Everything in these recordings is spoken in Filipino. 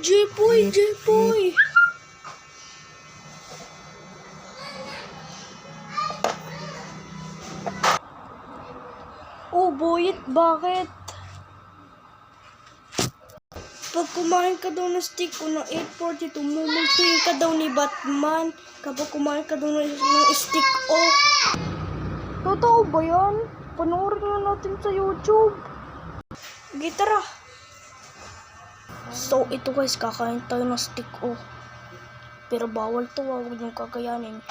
Jepoy, Jepoy. Oh, Boyet, bakit? Pag kumain ka daw ng stick ko ng 842, mumultuhin ka daw ni Batman kapag kumain ka daw ng stick o. Totoo ba yan? Panoorin na natin sa YouTube. Gitara. So, ito guys, kakain tayo ng stick o. Pero bawal to, huwag niyong kakayanin.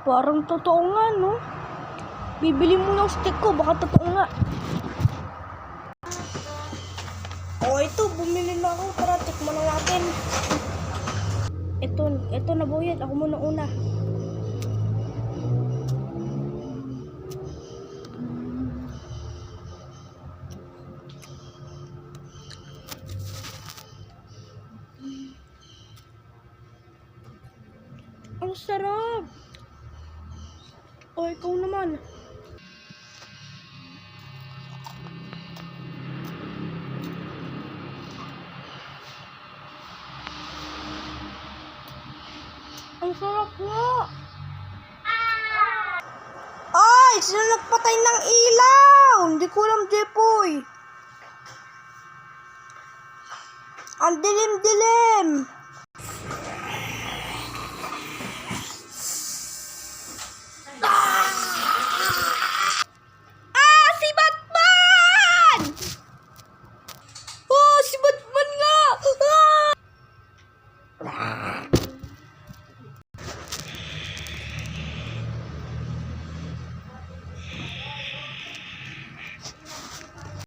Parang totoo nga, no? Bibili mo yung stick ko, baka totoo nga. O, ito, bumili na ako. Tara, tikman na natin. Ito na, Boyet. Ako muna una. Ang sarap! O, ikaw naman. Ang sarap nga! Ay! Sino nagpatay ng ilaw? Hindi ko alam, Jepoy. Ang dilim-dilim! Si Batman! Oh, si Batman nga!